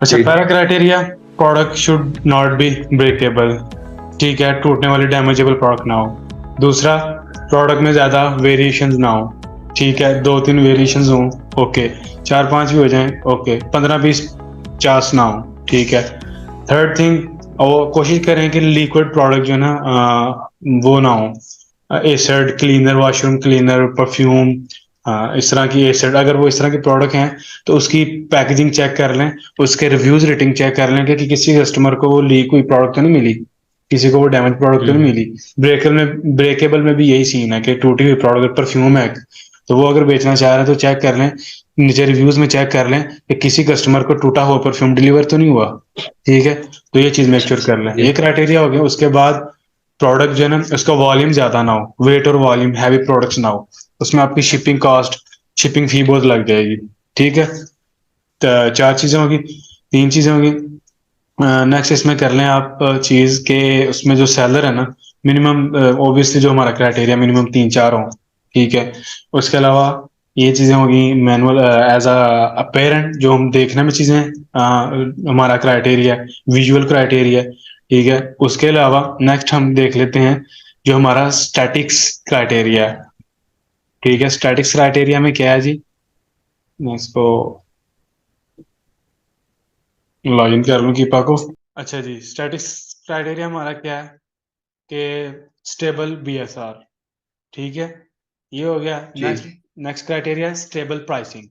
अच्छा, जी। पहला criteria, product should not be breakable. ठीक है, टूटने वाली डैमेजेबल प्रोडक्ट ना हो। दूसरा, प्रोडक्ट में ज़्यादा वेरिएशंस ना हो। ठीक है, 2-3 वेरिएशंस हों, ओके। 4-5 भी हो जाएं, ओके। 15-20 चांस ना हो, ठीक है। थर्ड थिंग, और कोशिश करें कि लिक्विड प्रोडक्ट जो है ना वो ना हो, acid cleaner, washroom cleaner, perfume, इस तरह की एसिड, अगर वो इस तरह के प्रोडक्ट हैं तो उसकी पैकेजिंग चेक कर लें, उसके रिव्यूज रेटिंग चेक कर लें कि किसी कस्टमर को वो लीक हुई प्रोडक्ट तो नहीं मिली, किसी को वो डैमेज प्रोडक्ट तो नहीं हम्म। मिली। ब्रेकेबल में भी यही सीन है कि टूटी हुई प्रोडक्ट, परफ्यूम है तो वो अगर बेचना चाह रहे हैं तो चेक कर लें, नीचे रिव्यूज में चेक कर लें कि किसी कस्टमर को टूटा हुआ परफ्यूम डिलीवर तो नहीं हुआ। ठीक है, तो ये चीज मेक श्योर कर लें। जी। ये क्राइटेरिया हो गया। उसके बाद प्रोडक्ट जो है ना उसका वॉल्यूम ज्यादा ना हो, वेट और वॉल्यूम हैवी प्रोडक्ट्स ना हो, उसमें आपकी शिपिंग कॉस्ट, शिपिंग फी बहुत लग जाएगी। ठीक है, तो चार चीजें होगी, तीन चीजें होगी। नेक्स्ट इसमें कर लें आप चीज के, उसमें जो सेलर है ना, मिनिमम ऑब्वियसली जो हमारा क्राइटेरिया मिनिमम 3-4 हो। ठीक है, उसके अलावा ये चीजें होगी मैनुअल एज अ पेरेंट, जो हम देखने में चीजें हमारा क्राइटेरिया, विजुअल क्राइटेरिया। ठीक है, उसके अलावा नेक्स्ट हम देख लेते हैं जो हमारा स्टैटिक्स क्राइटेरिया है। ठीक है, स्टैटिक्स क्राइटेरिया में क्या है जी, मैं इसको लॉगिन कर लूँ कीपा को। अच्छा जी, स्टैटिक्स क्राइटेरिया हमारा क्या है कि स्टेबल बीएसआर। ठीक है, ये हो गया। जी। Next next criteria stable pricing,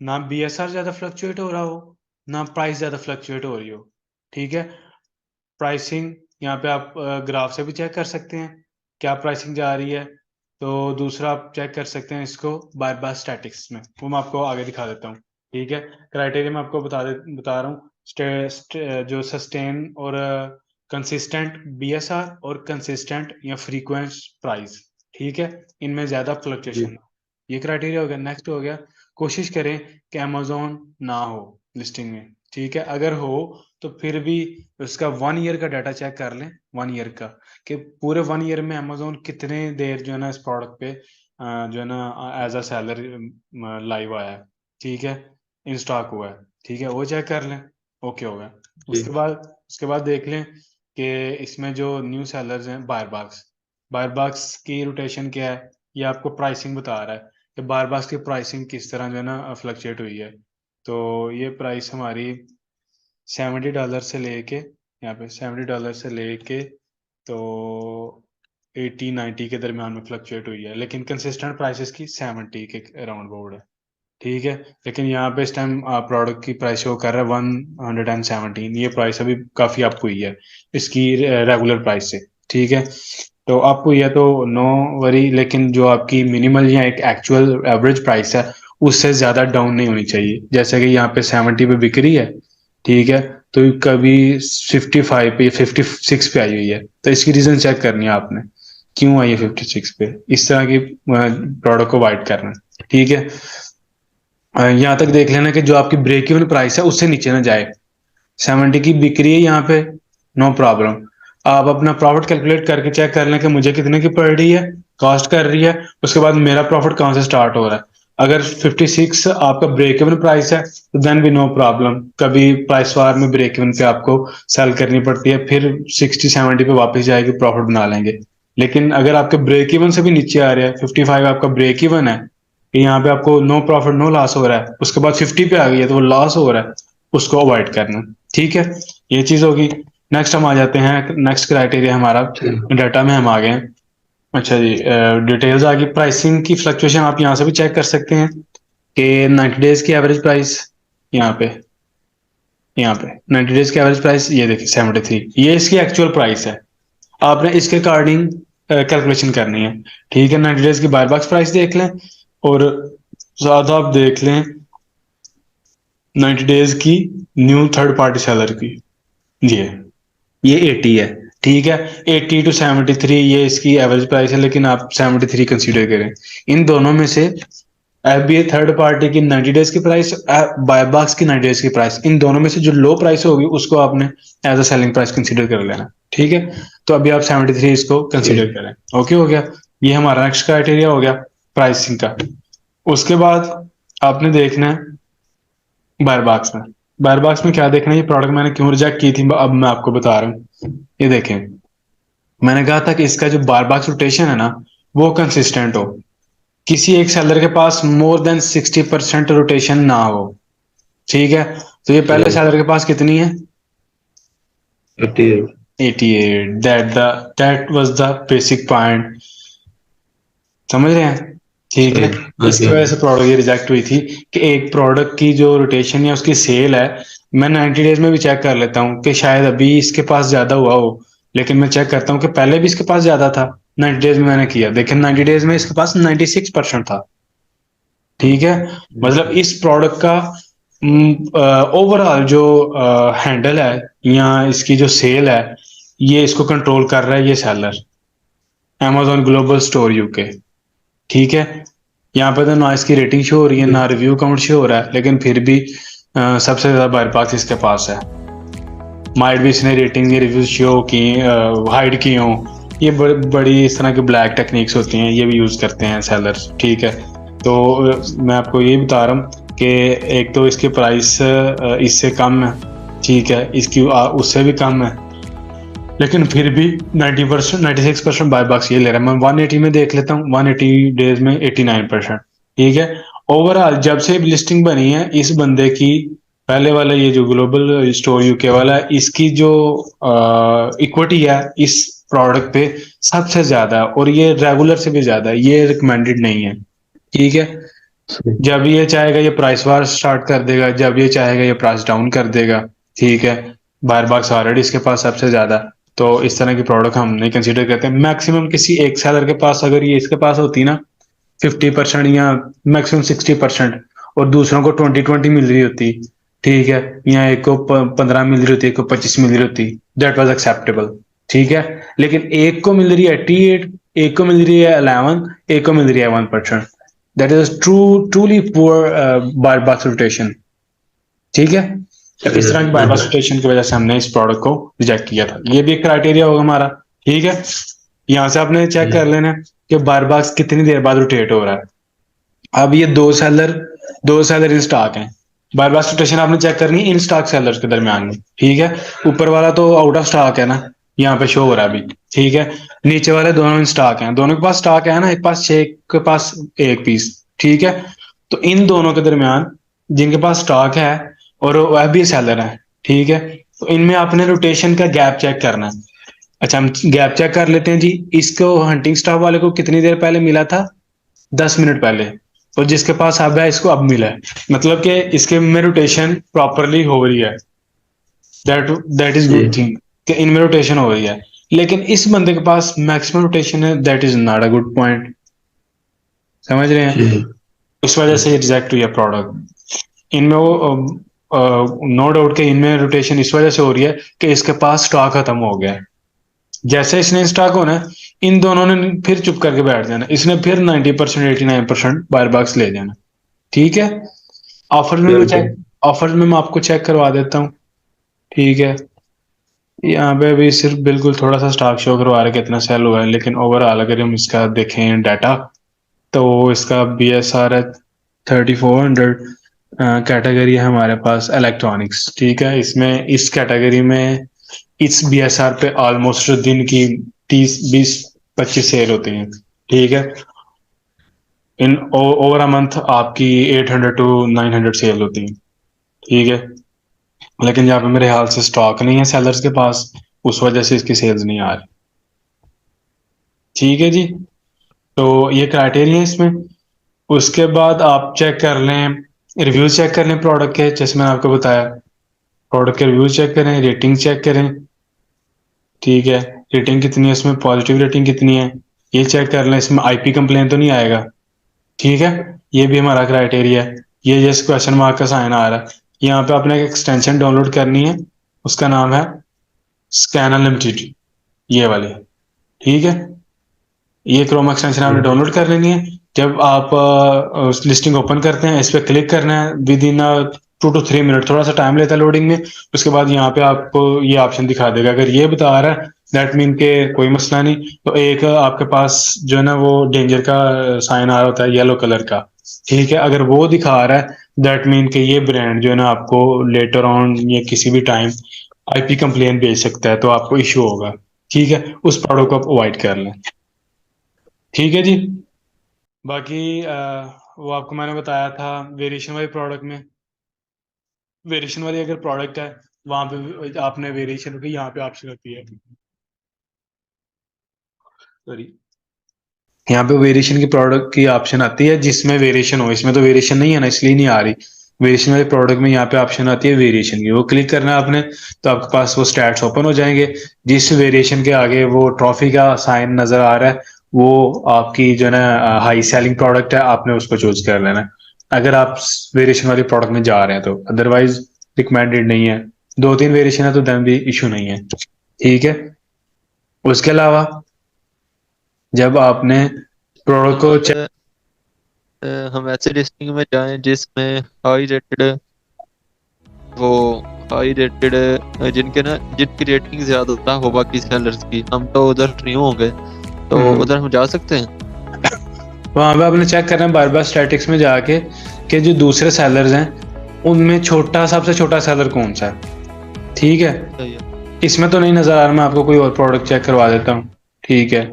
ना बीएसआर ज्यादा फ्लक्चुएट हो रहा हो, ना प्राइस ज्यादा फ्लक्चुएट हो रही हो। ठीक है, प्राइसिंग यहाँ पे आप ग्राफ से भी चेक कर सकते हैं क्या प्राइसिंग जा रही है। तो दूसरा आप चेक कर सकते हैं इसको बार बार स्टैटिक्स में, वो मैं आपको आगे दिखा देता हूँ। ठीक है, क्राइटेरिया मैं आपको बता रहा हूँ। जो सस्टेन और कंसिस्टेंट बीएसआर और कंसिस्टेंट या फ्रीक्वेंट प्राइस। ठीक है, इनमें ज्यादा जी। फ्लक्चुएशन, ये क्राइटेरिया हो गया। नेक्स्ट हो गया, कोशिश करें कि अमेजोन ना हो लिस्टिंग में। ठीक है, अगर हो तो फिर भी उसका 1 ईयर का डाटा चेक कर लें, 1 ईयर का, कि पूरे 1 ईयर में अमेजोन कितने देर जो है ना इस प्रोडक्ट पे जो है ना एज अ सेलर लाइव आया है। ठीक है, इन स्टॉक हुआ है। ठीक है, वो चेक कर लें, ओके हो गया। जी। उसके बाद देख लें कि इसमें जो न्यू सेलर्स हैं, बायरबॉक्स की रोटेशन क्या है, ये आपको प्राइसिंग बता रहा है कि बायरबॉक्स की प्राइसिंग किस तरह जो है ना फ्लक्चुएट हुई है। तो ये प्राइस हमारी $70 से लेके, यहाँ पे $70 से लेके तो 80-90 के दरमियान में फ्लक्चुएट हुई है, लेकिन कंसिस्टेंट प्राइसेस की 70 के अराउंड बोर्ड है। ठीक है, लेकिन यहाँ पे इस टाइम प्रोडक्ट की प्राइस शो कर रहा है 117, ये प्राइस अभी काफ़ी अप हुई है इसकी रेगुलर प्राइस से। ठीक है, तो अप हुई है तो नो वरी, लेकिन जो आपकी मिनिमल या एक एक्चुअल एवरेज प्राइस है उससे ज़्यादा डाउन नहीं होनी चाहिए। जैसे कि यहाँ पे 70 पे बिक रही है, ठीक है, तो कभी 55 पे, 56 पे आई हुई है, तो इसकी रीज़न चेक करनी है आपने, क्यों आई है 56 पे, इस तरह की प्रोडक्ट को अवॉइड करना है। ठीक है, यहाँ तक देख लेना कि जो आपकी ब्रेक इवन प्राइस है उससे नीचे ना जाए। 70 की बिक्री है यहाँ पे, नो प्रॉब्लम। आप अपना प्रॉफिट कैलकुलेट करके चेक कर लें कि मुझे कितने की पड़ रही है, कॉस्ट कर रही है, उसके बाद मेरा प्रॉफिट कहाँ से स्टार्ट हो रहा है। अगर 56 आपका ब्रेक इवन प्राइस है तो देन भी नो प्रॉब्लम, कभी प्राइस वार में ब्रेक इवन पे आपको सेल करनी पड़ती है, फिर 60-70 पे वापस जाएगी, प्रॉफिट बना लेंगे। लेकिन अगर आपके ब्रेक इवन से भी नीचे आ रहा है, 55 आपका ब्रेक इवन है, कि यहाँ पे आपको नो प्रॉफिट नो लॉस हो रहा है, उसके बाद 50 पे आ गई है तो वो लॉस हो रहा है, उसको अवॉइड करना। ठीक है, ये चीज होगी। नेक्स्ट हम आ जाते हैं, नेक्स्ट क्राइटेरिया हमारा डाटा में हम आ गए हैं। अच्छा जी, डिटेल्स आ गई। प्राइसिंग की फ्लक्चुएशन आप यहाँ से भी चेक कर सकते हैं कि 90 डेज की एवरेज प्राइस, यहाँ पे यहाँ पे 90 डेज की एवरेज प्राइस ये देखिए 73, ये इसकी एक्चुअल प्राइस है। आपने इसके अकॉर्डिंग कैलकुलेशन करनी है। ठीक है, 90 डेज की बायर बॉक्स प्राइस देख लें, और साथ आप देख लें 90 डेज की न्यू थर्ड पार्टी सेलर की। जी है, ये 80 है। ठीक है, 80 to 73 ये इसकी एवरेज प्राइस है, लेकिन आप 73 कंसीडर करें। इन दोनों में से FBA थर्ड पार्टी की 90 डेज की प्राइस, बायबॉक्स की 90 डेज की प्राइस, इन दोनों में से जो लो प्राइस होगी उसको आपने as a selling price consider कर लेना। ठीक है, तो अभी आप 73 इसको जी। कंसीडर करें, ओके हो गया। ये हमारा नेक्स्ट क्राइटेरिया हो गया प्राइसिंग का। उसके बाद आपने देखना है बायरबॉक्स में। बार बॉक्स में क्या देखना, ये प्रोडक्ट मैंने क्यों रिजेक्ट की थी, अब मैं आपको बता रहा हूँ। ये देखें, मैंने कहा था कि इसका जो बार बॉक्स रोटेशन है ना, वो कंसिस्टेंट हो, किसी एक सेलर के पास मोर देन 60% रोटेशन ना हो। ठीक है, तो ये पहले जी। सेलर के पास कितनी है? 88। 88। That was the basic point, समझ रहे हैं? ठीक है, सही। हाँ जी, इसकी हाँ वजह जी। से प्रोडक्ट ये रिजेक्ट हुई थी कि एक प्रोडक्ट की जो रोटेशन या उसकी सेल है, मैं 90 डेज में भी चेक कर लेता हूँ कि शायद अभी इसके पास ज्यादा हुआ हो, लेकिन मैं चेक करता हूँ कि पहले भी इसके पास ज्यादा था। 90 डेज में मैंने किया, देखिए 90 डेज में इसके पास 96% था। ठीक है, मतलब जी। इस प्रोडक्ट का ओवरऑल जो हैंडल है या इसकी जो सेल है, ये इसको कंट्रोल कर रहा है ये seller, amazon global store UK. ठीक है, यहाँ पे तो ना इसकी रेटिंग शो हो रही है जी। ना रिव्यू काउंट शो हो रहा है, लेकिन फिर भी सबसे ज्यादा बार पास इसके पास है। माइट भी इसने रेटिंग या रिव्यूज शो की, हाइड की हों, ये बड़ी इस तरह की ब्लैक टेक्निक्स होती हैं, ये भी यूज करते हैं सेलर्स। ठीक है, तो मैं आपको ये बता रहा हूँ कि एक तो इसकी प्राइस इससे कम है, ठीक है, इसकी उससे भी कम है, लेकिन फिर भी 90%, 96% बाय बॉक्स ये ले रहा है। मैं 180 में देख लेता हूँ, 180 डेज में 89%। ठीक है, ओवरऑल जब से लिस्टिंग बनी है इस बंदे की, पहले वाला ये जो ग्लोबल स्टोर यूके वाला है, इसकी जो इक्विटी है इस प्रोडक्ट पे सबसे ज्यादा है, और ये रेगुलर से भी ज्यादा है, ये रिकमेंडेड नहीं है। ठीक है, सही। जब ये चाहेगा ये प्राइस वार स्टार्ट कर देगा, जब ये चाहेगा ये प्राइस डाउन कर देगा। ठीक है, बार बॉक्स ऑलरेडी इसके पास सबसे ज्यादा, तो इस तरह की प्रोडक्ट हम नहीं कंसीडर करते। मैक्सिमम किसी एक सेलर के पास अगर ये इसके पास होती ना 50% या मैक्सिमम 60%, और दूसरों को 20-20 मिल रही होती, ठीक है, या एक को 15 मिल रही होती, एक को 25 मिल रही होती, दैट वाज एक्सेप्टेबल। ठीक है, लेकिन एक को मिल रही है 88, एक को मिल रही है 11, एक को मिल रही है 1%, that is truly poor bar box rotation. ठीक है, तो सही इस है। तरह की बार हाँ बॉक्स जी। रोटेशन की वजह से हमने इस प्रोडक्ट को रिजेक्ट किया था, ये भी एक क्राइटेरिया होगा हमारा। ठीक है, यहाँ से आपने चेक जी। कर लेना है कि बार बॉक्स कितनी देर बाद रोटेट हो रहा है। अब ये दो सेलर इन स्टॉक हैं, बार बार रोटेशन आपने चेक करनी है इन स्टॉक सेलर्स के दरमियान में। ठीक है, ऊपर वाला तो आउट ऑफ स्टॉक है ना, यहाँ पे शो हो रहा है अभी। ठीक है, नीचे वाले दोनों इन स्टॉक हैं, दोनों के पास स्टॉक है ना, एक पास 6, के पास एक पीस। ठीक है, तो इन दोनों के दरमियान जिनके पास स्टॉक है और वह भी सेलर है, ठीक है, तो इनमें आपने रोटेशन का गैप चेक करना है। अच्छा, हम गैप चेक कर लेते हैं जी। इसको हंटिंग स्टॉक वाले को कितनी देर पहले मिला था? 10 मिनट पहले। और जिसके पास अब है इसको अब मिला है, मतलब कि इसके में रोटेशन प्रॉपरली हो रही है। दैट इज गुड जी। थिंग कि इनमें रोटेशन हो रही है। लेकिन इस बंदे के पास मैक्सिमम रोटेशन है, that is not a good point. समझ रहे हैं? जी। उस वजह से रिजेक्ट हुई है प्रोडक्ट। इनमें वो नो डाउट के इनमें रोटेशन इस वजह से हो रही है कि इसके पास स्टॉक खत्म हो गया है। जैसे इसने स्टॉक होना है, इन दोनों ने फिर चुप करके बैठ जाना, इसने फिर 90%, 89% बार बॉक्स ले जाना। ठीक है, ऑफर में मैं बिल्कुल। चेक ऑफर में मैं आपको चेक करवा देता हूँ। ठीक है, यहाँ पे भी सिर्फ बिल्कुल थोड़ा सा स्टॉक शो करवा रहा है कितना सेल हुआ है, लेकिन ओवरऑल अगर हम इसका देखें डाटा, तो इसका बी एस आर है 3400। कैटेगरी है हमारे पास इलेक्ट्रॉनिक्स। ठीक है, इसमें इस कैटेगरी में इस बी एस आर पे ऑलमोस्ट दिन की 30, 20, 25 सेल होती हैं। ठीक है, इन ओवर अ मंथ आपकी 800 to 900 सेल होती हैं। ठीक है, लेकिन यहाँ पे मेरे ख्याल से स्टॉक नहीं है सेलर्स के पास, उस वजह से इसकी सेल्स नहीं आ रही। ठीक है जी, तो ये क्राइटेरिया है इसमें। उसके बाद आप चेक कर लें, रिव्यूज चेक कर लें प्रोडक्ट के, जैसे मैंने आपको बताया, प्रोडक्ट के रिव्यूज चेक करें, रेटिंग चेक करें। ठीक है, रेटिंग कितनी है इसमें, पॉजिटिव रेटिंग कितनी है, ये चेक कर लें। इसमें आईपी कंप्लेन तो नहीं आएगा। ठीक है, ये भी हमारा क्राइटेरिया है। ये जिस क्वेश्चन मार्क का साइन आ रहा है, यहाँ पे आपने एक एक्सटेंशन डाउनलोड करनी है, उसका नाम है स्कैन अनलिमिटेड, ये वाली। ठीक है, ये क्रोम एक्सटेंशन आपने जी। डाउनलोड कर लेनी है। जब आप उस लिस्टिंग ओपन करते हैं, इस पर क्लिक करना है, विद इन 2 to 3 मिनट, थोड़ा सा टाइम लेता है लोडिंग में। उसके बाद यहाँ पे आपको ये ऑप्शन दिखा देगा, अगर ये बता रहा है दैट मीन के कोई मसला नहीं। तो एक आपके पास जो है ना वो डेंजर का साइन आ रहा होता है येलो कलर का, ठीक है, अगर वो दिखा रहा है दैट मीन कि ये ब्रांड जो है ना आपको लेटर ऑन या किसी भी टाइम आईपी कंप्लेन भेज सकता है, तो आपको इशू होगा। ठीक है, उस प्रोडक्ट को आप अवॉइड कर लें। ठीक है जी। बाकी वो आपको मैंने बताया था वेरिएशन वाली प्रोडक्ट में, वेरिएशन वाली अगर प्रोडक्ट है वहां पे आपने वेरिएशन की यहाँ पे ऑप्शन होती है, सॉरी, यहाँ पे वेरिएशन की प्रोडक्ट की ऑप्शन आती है जिसमें वेरिएशन हो। इसमें तो वेरिएशन नहीं है ना, इसलिए नहीं आ रही। वेरिएशन वाले प्रोडक्ट में यहाँ पे ऑप्शन आती है वेरिएशन की, वो क्लिक करना है आपने, तो आपके पास वो स्टैट्स ओपन हो जाएंगे। जिस वेरिएशन के आगे वो ट्रॉफी का साइन नजर आ रहा है, वो आपकी जो है ना हाई सेलिंग प्रोडक्ट है, आपने उसको चूज कर लेना है अगर आप वेरिएशन वाली प्रोडक्ट में जा रहे हैं तो। अदरवाइज रिकमेंडेड नहीं है। दो तीन वेरिएशन है तो देन भी इशू नहीं है। ठीक है। उसके अलावा जब आपने प्रोडक्ट को अगर हम ऐसे लिस्टिंग में जाएं जिसमें हाई रेटेड, वो हाई रेटेड जिनके ना जिनकी रेटिंग ज्यादा हो बाकी सेलर्स की, हम तो उधर न्यू हो गए, तो चेक, उधर हम जा सकते हैं। वहां पे आपने चेक करना है बार बार स्टैटिक्स में जाके कि जो दूसरे सेलर्स हैं उनमें छोटा, सबसे छोटा सेलर कौन सा है। ठीक है। सही है। इसमें तो नहीं नजर आ रहा, मैं आपको कोई और प्रोडक्ट चेक करवा देता हूँ। ठीक है,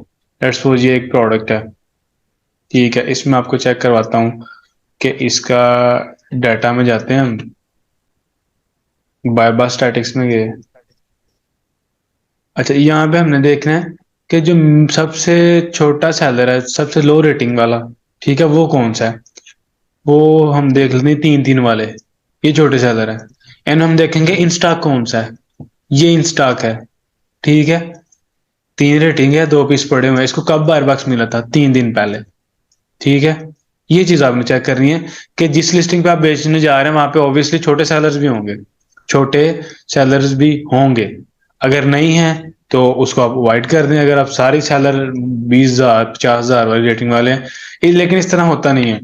लेट्स सपोज ये एक प्रोडक्ट है। ठीक है, इसमें आपको चेक करवाता हूँ कि इसका डाटा में जाते हैं हम, बार बार स्टैटिक्स में गए। अच्छा, यहाँ पे हमने देखना है कि जो सबसे छोटा सेलर है, सबसे लो रेटिंग वाला, ठीक है, वो कौन सा है। वो हम देख लेते हैं तीन तीन वाले, ये छोटे सेलर है। एंड हम देखेंगे इन स्टॉक कौन सा है, ये इन स्टॉक है। ठीक है, तीन रेटिंग है, दो पीस पड़े हुए हैं, इसको कब बार बॉक्स मिला था, 3 दिन पहले। ठीक है, ये चीज आपने चेक करनी है कि जिस लिस्टिंग पे आप बेचने जा रहे हैं वहां पे ऑब्वियसली छोटे सेलर्स भी होंगे, छोटे सेलर्स भी होंगे। अगर नहीं है तो उसको आप अवॉइड कर दें। अगर आप सारी सेलर 20,000 50,000 वाली रेटिंग वाले हैं, लेकिन इस तरह होता नहीं है,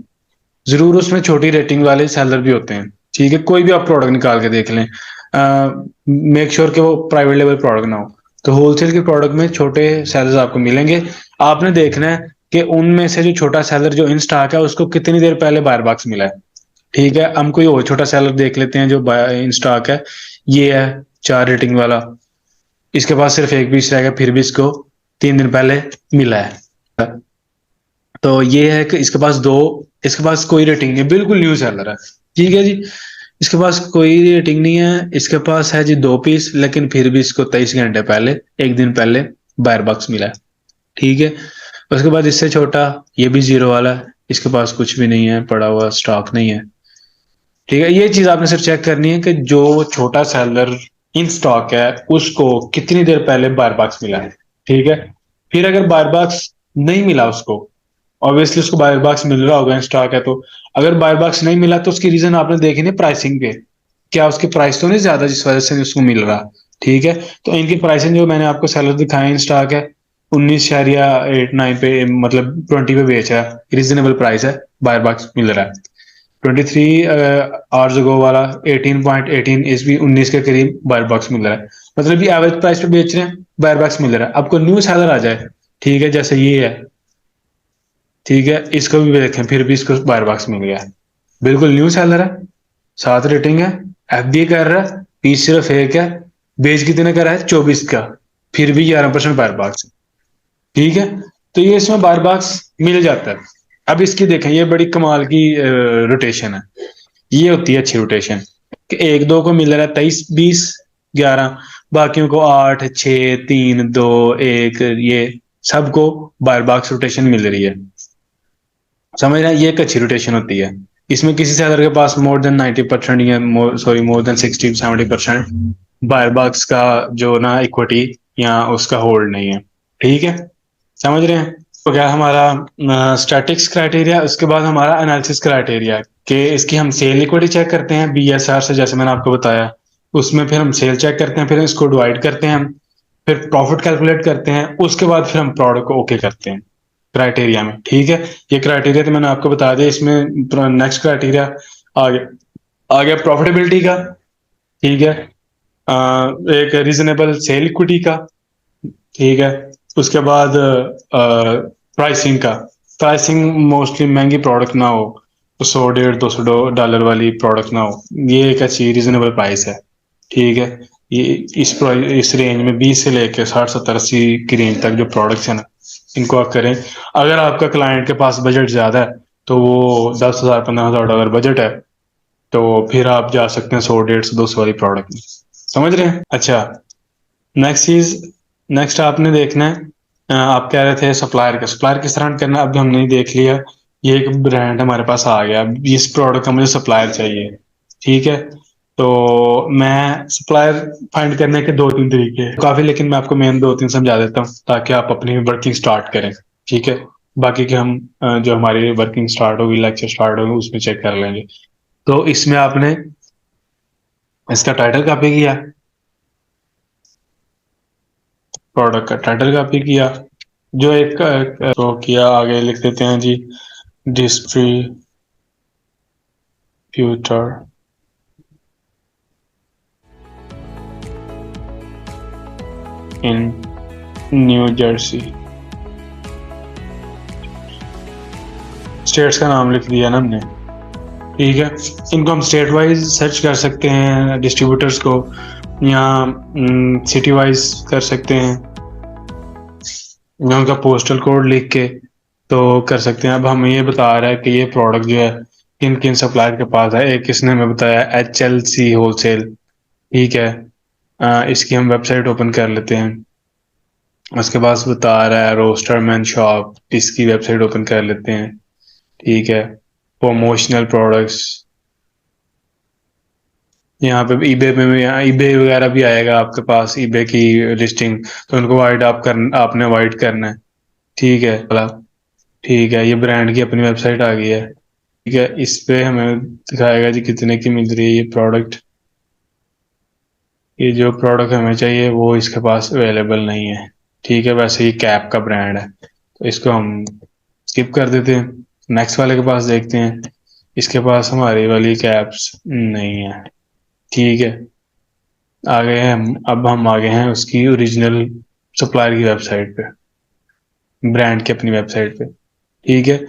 जरूर उसमें छोटी रेटिंग वाले सेलर भी होते हैं। ठीक है, कोई भी आप प्रोडक्ट निकाल के देख लें, मेक श्योर कि वो प्राइवेट लेवल प्रोडक्ट ना हो। तो होलसेल के प्रोडक्ट में छोटे सेलर्स आपको मिलेंगे। आपने देखना है कि उनमें से जो छोटा सेलर जो इन स्टॉक है उसको कितनी देर पहले बायर बॉक्स मिला है। ठीक है, हम कोई और छोटा सेलर देख लेते हैं जो इन स्टॉक है। ये है 4 रेटिंग वाला, इसके पास सिर्फ एक पीस रहेगा, फिर भी इसको 3 दिन पहले मिला है। तो ये है कि इसके पास दो, इसके पास कोई रेटिंग नहीं है, बिल्कुल न्यू सेलर है। ठीक है जी, इसके पास कोई रेटिंग नहीं है, इसके पास है जी 2 पीस, लेकिन फिर भी इसको 23 घंटे पहले, एक दिन पहले बायर बॉक्स मिला है। ठीक है, उसके बाद इससे छोटा, ये भी जीरो वाला है, इसके पास कुछ भी नहीं है, पड़ा हुआ स्टॉक नहीं है। ठीक है, ये चीज आपने सिर्फ चेक करनी है कि जो छोटा सेलर इन स्टॉक है उसको कितनी देर पहले बायर बॉक्स मिला है। ठीक है, फिर अगर बायर बॉक्स नहीं मिला उसको, ऑब्वियसली उसको बायर बॉक्स मिल रहा होगा इन स्टॉक है तो। अगर बायर बॉक्स नहीं मिला तो उसकी रीजन आपने देखी नहीं प्राइसिंग पे, क्या उसकी प्राइस तो नहीं ज्यादा जिस वजह से उसको मिल रहा। ठीक है, तो इनकी प्राइसिंग जो मैंने आपको सेलर दिखाया इन स्टॉक है 19.89 पे, मतलब 20 पे बेच रहा है, रीजनेबल प्राइस है, बायर बॉक्स मिल रहा है। 23 आवर्स अगो वाला 18.18, इस भी 19 के करीब बायर बॉक्स मिल रहा है, मतलब ये एवरेज प्राइस पे बेच रहे हैं, बायर बॉक्स मिल रहा है। आपको न्यू सेलर आ जाए, ठीक है, जैसे ये है, ठीक है, इसको भी देखें, फिर भी इसको बायर बॉक्स मिल गया है, बिल्कुल न्यू सेलर है, 7 रेटिंग है, एफडी कर रहा है, पीस सिर्फ एक है, बेच कितने का रहा है, 24 का, फिर भी 11% बायर बॉक्स। ठीक है, तो ये इसमें बायर बॉक्स मिल जाता है। अब इसकी देखें, ये बड़ी कमाल की रोटेशन है, ये होती है अच्छी रोटेशन, कि एक दो को मिल रहा है 23 20 11, बाकियों को 8 6 3 2 1, ये सबको बायर बॉक्स रोटेशन मिल रही है। समझ रहे हैं, ये एक अच्छी रोटेशन होती है। इसमें किसी सेलर के पास मोर देन 90% या sorry more than 60 70% buyer box का जो ना इक्विटी या उसका होल्ड नहीं है। ठीक है, समझ रहे हैं। तो क्या हमारा स्टैटिक्स क्राइटेरिया, उसके बाद हमारा एनालिसिस क्राइटेरिया, कि इसकी हम सेल इक्विटी चेक करते हैं बीएसआर से, जैसे मैंने आपको बताया। उसमें फिर हम सेल चेक करते हैं, फिर इसको डिवाइड करते हैं हम, फिर प्रॉफिट कैलकुलेट करते हैं, उसके बाद फिर हम प्रोडक्ट को ओके करते हैं क्राइटेरिया में। ठीक है, ये क्राइटेरिया तो मैंने आपको बता दिया। इसमें नेक्स्ट क्राइटेरिया आ गया प्रॉफिटेबिलिटी का। ठीक है, एक रीजनेबल सेल इक्विटी का। ठीक है, उसके बाद प्राइसिंग का, प्राइसिंग मोस्टली महंगी प्रोडक्ट ना हो, तो 100 $150 वाली प्रोडक्ट ना हो, ये एक अच्छी रीजनेबल प्राइस है। ठीक है, ये इस रेंज में 20 से लेकर 60 70 80 की रेंज तक जो प्रोडक्ट्स है ना, इनको आप करें। अगर आपका क्लाइंट के पास बजट ज़्यादा है, तो वो 10,000 15,000 बजट है, तो फिर आप जा सकते हैं 100 150 200 वाली प्रोडक्ट में। समझ रहे हैं? अच्छा, नेक्स्ट चीज, नेक्स्ट आपने देखना है, आप कह रहे थे सप्लायर का, सप्लायर किस तरह करना है, अभी हमने देख लिया। ये एक ब्रांड हमारे पास आ गया, अब इस प्रोडक्ट का मुझे सप्लायर चाहिए। ठीक है, तो मैं सप्लायर फाइंड करने के दो तीन तरीके हैं काफी, लेकिन मैं आपको मेन दो तीन समझा देता हूँ ताकि आप अपनी वर्किंग स्टार्ट करें। ठीक है, बाकी के हम जो हमारी वर्किंग स्टार्ट होगी, लेक्चर स्टार्ट होगी, उसमें चेक कर लेंगे। तो इसमें आपने इसका टाइटल कॉपी किया, प्रोडक्ट का टाइटल कॉपी किया, जो एक तो किया, आगे लिख देते हैं जी, डिस्ट्रीब्यूटर इन न्यू जर्सी। स्टेट्स का नाम लिख दिया ना हमने। ठीक है, इनको हम स्टेट वाइज सर्च कर सकते हैं डिस्ट्रीब्यूटर्स को, या सिटी वाइज कर सकते हैं, या उनका पोस्टल कोड लिख के तो कर सकते हैं। अब हमें ये बता रहा है कि ये प्रोडक्ट जो है किन किन सप्लायर के पास है। एक किसने हमें बताया, HLC होलसेल। ठीक है, इसकी हम वेबसाइट ओपन कर लेते हैं। उसके पास बता रहा है रोस्टरमैन शॉप, इसकी वेबसाइट ओपन कर लेते हैं। ठीक है, प्रमोशनल प्रोडक्ट्स, यहाँ पे ईबे में भी, यहाँ ईबे वगैरह भी आएगा आपके पास, ईबे की लिस्टिंग, तो उनको वाइड आपने वाइड करना है। ठीक है, मतलब ठीक है, ये ब्रांड की अपनी वेबसाइट आ गई है। ठीक है, इस पे हमें दिखाएगा जी कितने की मिल रही है ये प्रोडक्ट। ये जो प्रोडक्ट हमें चाहिए वो इसके पास अवेलेबल नहीं है। ठीक है, वैसे ही कैप का ब्रांड है, तो इसको हम स्किप कर देते हैं, नेक्स्ट वाले के पास देखते हैं। इसके पास हमारी वाली कैप्स नहीं है। ठीक है, आगे हैं हम, अब हम आगे हैं उसकी ओरिजिनल सप्लायर की वेबसाइट पे, ब्रांड की अपनी वेबसाइट पे। ठीक है,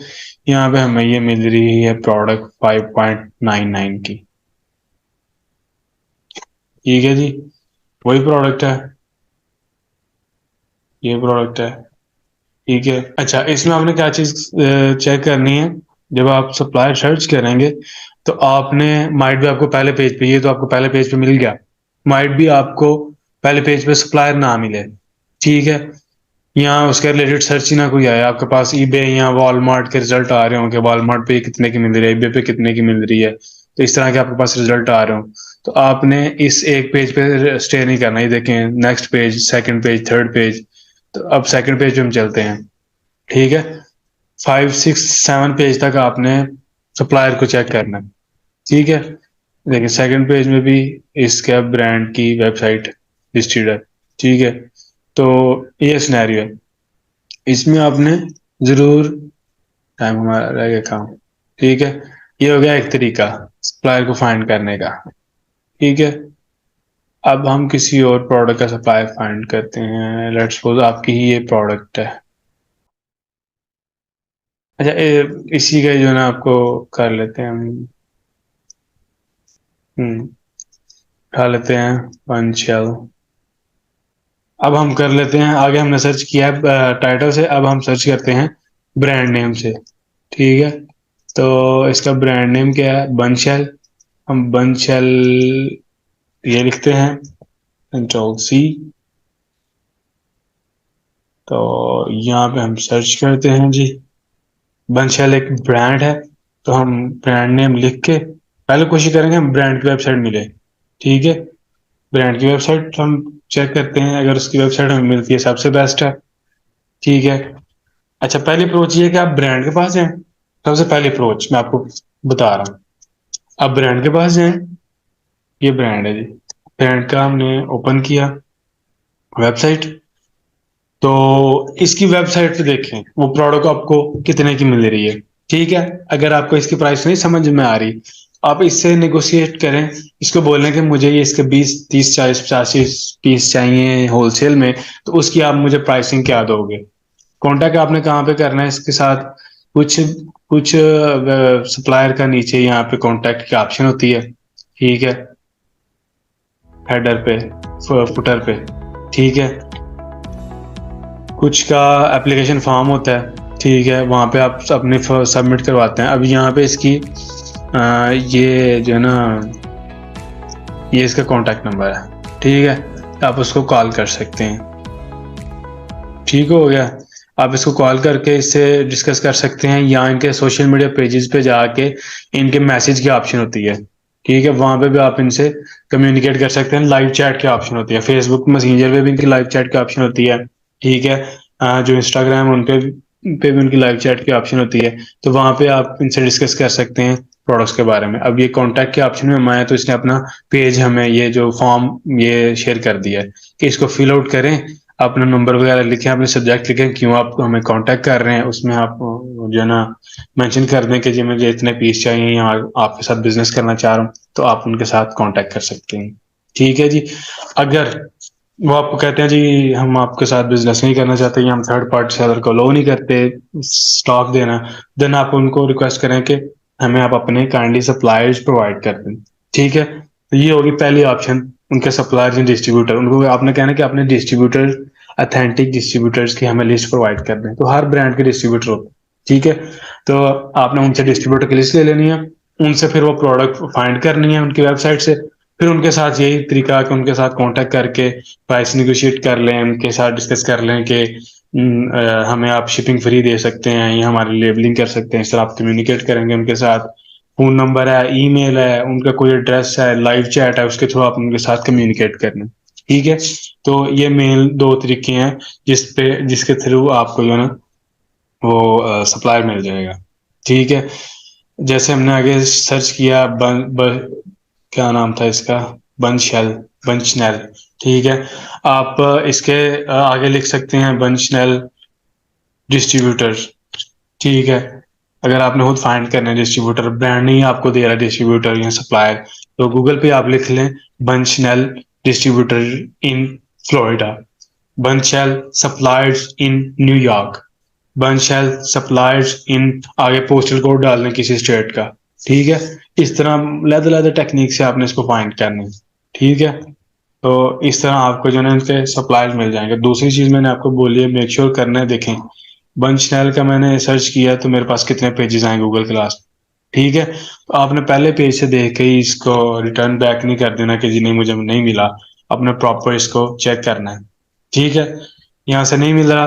यहाँ पे हमें ये मिल रही है प्रोडक्ट 5.99 की। ठीक है जी, वही प्रोडक्ट है, ये प्रोडक्ट है। ठीक है, अच्छा, इसमें आपने क्या चीज चेक करनी है, जब आप सप्लायर सर्च करेंगे तो आपने, माइट भी आपको पहले पेज पे, ये तो आपको पहले पेज पे मिल गया, माइट भी आपको पहले पेज पे सप्लायर ना मिले। ठीक है, यहाँ उसके रिलेटेड सर्च ही ना कोई आया आपके पास, ईबे या वॉलमार्ट के रिजल्ट आ रहे होंगे, वॉलमार्ट पे कितने की मिल रही है, ईबे पे कितने की मिल रही है, तो इस तरह के आपके पास रिजल्ट आ रहे हो, तो आपने इस एक पेज पे स्टे नहीं करना। ये देखें, next page, second page, third page, तो अब सेकंड पेज पे हम चलते हैं। ठीक है, 5 6 7 पेज तक आपने सप्लायर को चेक करना है। ठीक है, देखिए सेकंड पेज में भी इसके ब्रांड की वेबसाइट लिस्टेड है। ठीक है, तो ये सिनेरियो है, इसमें आपने जरूर, टाइम हमारा रह गया काम। ठीक है, ये हो गया एक तरीका सप्लायर को फाइंड करने का। ठीक है, अब हम किसी और प्रोडक्ट का सप्लायर फाइंड करते हैं, लेट्स सपोज आपकी ही ये प्रोडक्ट है। अच्छा, इसी का जो है ना आपको कर लेते हैं हम, उठा लेते हैं पंचल। अब हम कर लेते हैं आगे, हमने सर्च किया टाइटल से, अब हम सर्च करते हैं ब्रांड नेम से। ठीक है, तो इसका ब्रांड नेम क्या है, बंशेल। हम बंशेल ये लिखते हैं, Ctrl+C, तो यहाँ पे हम सर्च करते हैं जी, बंशेल एक ब्रांड है, तो हम ब्रांड नेम लिख के पहले कोशिश करेंगे हम ब्रांड की वेबसाइट मिले। ठीक है, ब्रांड की वेबसाइट हम चेक करते हैं, अगर उसकी वेबसाइट हमें मिलती है सबसे बेस्ट है। ठीक है, अच्छा, पहली अप्रोच ये है कि आप ब्रांड के पास जाएं, सबसे पहली अप्रोच मैं आपको बता रहा हूँ। आप ब्रांड के पास जाएं, ये ब्रांड है जी, ब्रांड का हमने ओपन किया वेबसाइट, तो इसकी वेबसाइट पे देखें वो प्रोडक्ट आपको कितने की मिल रही है। ठीक है, अगर आपको इसकी प्राइस नहीं समझ में आ रही, आप इससे नेगोशिएट करें, इसको बोलें कि मुझे ये इसके 20 30 40 50 पीस चाहिए होलसेल में, तो उसकी आप मुझे प्राइसिंग क्या दोगे। कांटेक्ट आपने कहाँ पे करना है इसके साथ, कुछ कुछ सप्लायर का नीचे यहाँ पे कॉन्टैक्ट की ऑप्शन होती है, ठीक है, हेडर पे, फुटर पे, ठीक है। कुछ का एप्लीकेशन फॉर्म होता है, ठीक है, वहाँ पे आप अपने सबमिट करवाते हैं। अब यहाँ पे इसकी ये जो है ना, ये इसका कॉन्टैक्ट नंबर है, ठीक है, आप उसको कॉल कर सकते हैं। ठीक हो गया। आप इसको कॉल करके इससे डिस्कस कर सकते हैं, या इनके सोशल मीडिया पेजेस पे जाके इनके मैसेज की ऑप्शन होती है, ठीक है, वहां पे भी आप इनसे कम्युनिकेट कर सकते हैं। लाइव चैट की ऑप्शन होती है, फेसबुक मैसेंजर पे भी इनकी लाइव चैट की ऑप्शन होती है, ठीक है। जो इंस्टाग्राम उन पे भी उनकी लाइव चैट की ऑप्शन होती है, तो वहां पे आप इनसे डिस्कस कर सकते हैं प्रोडक्ट्स के बारे में। अब ये कॉन्टैक्ट के ऑप्शन में आया तो इसने अपना पेज हमें ये जो फॉर्म ये शेयर कर दिया है कि इसको फिल आउट करें, अपना नंबर वगैरह लिखें, अपने सब्जेक्ट लिखें, क्यों आप हमें कांटेक्ट कर रहे हैं, उसमें आप जो है ना मेंशन कर दें कि जी मुझे इतने पीस चाहिए या आपके साथ बिजनेस करना चाह रहा हूँ, तो आप उनके साथ कांटेक्ट कर सकते हैं। ठीक है जी। अगर वो आपको कहते हैं जी हम आपके साथ बिजनेस नहीं करना चाहते या हम थर्ड पार्टी सेलर को लो नहीं करते स्टॉक देना, देन आप उनको रिक्वेस्ट करें कि हमें आप अपने काइंडली सप्लायर्स प्रोवाइड कर दें। ठीक है, तो ये होगी पहली ऑप्शन, उनके सप्लायर्स एंड डिस्ट्रीब्यूटर। उनको आपने कहना कि अपने डिस्ट्रीब्यूटर, अथेंटिक डिस्ट्रीब्यूटर्स की हमें लिस्ट प्रोवाइड कर दें। तो हर ब्रांड के डिस्ट्रीब्यूटर होते हैं, ठीक है, तो आपने उनसे डिस्ट्रीब्यूटर की लिस्ट ले लेनी है, उनसे फिर वो प्रोडक्ट फाइंड करनी है उनकी वेबसाइट से, फिर उनके साथ यही तरीका कि उनके साथ कांटेक्ट करके प्राइस निगोशिएट कर लें, उनके साथ डिस्कस कर लें कि हमें आप शिपिंग फ्री दे सकते हैं या हमारी लेबलिंग कर सकते हैं। इस तरह आप कम्युनिकेट करेंगे उनके साथ। फोन नंबर है, ईमेल है, उनका कोई एड्रेस है, लाइव चैट है, उसके थ्रू आप उनके साथ कम्युनिकेट करना। ठीक है, तो ये मेन दो तरीके हैं जिसके थ्रू आपको जो है ना वो सप्लाई मिल जाएगा। ठीक है, जैसे हमने आगे सर्च किया क्या नाम था इसका, बंशेल, बंचनेल। ठीक है, आप इसके आगे लिख सकते हैं बंचनेल डिस्ट्रीब्यूटर। ठीक है, अगर आपने खुद फाइंड करना है डिस्ट्रीब्यूटर, ब्रांड नहीं आपको दे रहा है डिस्ट्रीब्यूटर या सप्लायर, तो गूगल पे आप लिख लें Bunchnel distributor in Florida, Bunchel suppliers in New York, Bunshel suppliers in, आगे पोस्टल कोड डालने किसी स्टेट का। ठीक है, इस तरह लैदर लैदर टेक्निक से आपने इसको फाइंड करना है। ठीक है, तो इस तरह आपको जो है इनके सप्लायर्स मिल जाएंगे। दूसरी चीज मैंने आपको बोली है, मेक श्योर करना है, देखें बंचनेल का मैंने सर्च किया तो मेरे पास कितने पेजेस आए गूगल क्लास। ठीक है, तो आपने पहले पेज से देख के ही इसको रिटर्न बैक नहीं कर देना कि जी नहीं मुझे नहीं मिला, अपने प्रॉपर इसको चेक करना है। ठीक है, यहाँ से नहीं मिल रहा,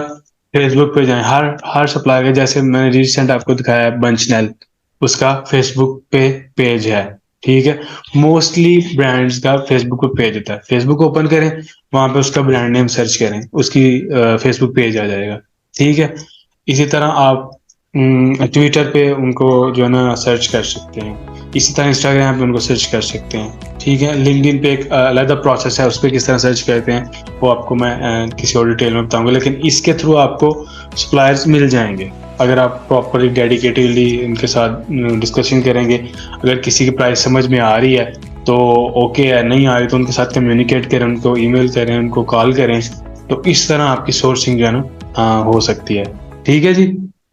फेसबुक पे जाएं, हर हर सप्लायर के, जैसे मैंने रिसेंट आपको दिखाया है बंचनेल, उसका फेसबुक पे पेज है। ठीक है, मोस्टली ब्रांड्स का फेसबुक पे पेज होता है, फेसबुक ओपन करें, वहां पे उसका ब्रांड नेम सर्च करें, उसकी फेसबुक पेज आ जाएगा। ठीक है, इसी तरह आप ट्विटर पे उनको जो है ना सर्च कर सकते हैं, इसी तरह इंस्टाग्राम पे उनको सर्च कर सकते हैं। ठीक है, लिंक्डइन पे एक अलग प्रोसेस है, उस पर किस तरह सर्च करते हैं वो आपको मैं किसी और डिटेल में बताऊंगा, लेकिन इसके थ्रू आपको सप्लायर्स मिल जाएंगे अगर आप प्रॉपरली डेडिकेटेडली इनके साथ डिस्कशन करेंगे। अगर किसी की प्राइस समझ में आ रही है तो ओके है, नहीं आ रही तो उनके साथ कम्युनिकेट करें, उनको ईमेल करें, उनको कॉल करें, तो इस तरह आपकी सोर्सिंग जो है ना हो सकती है। ठीक है जी।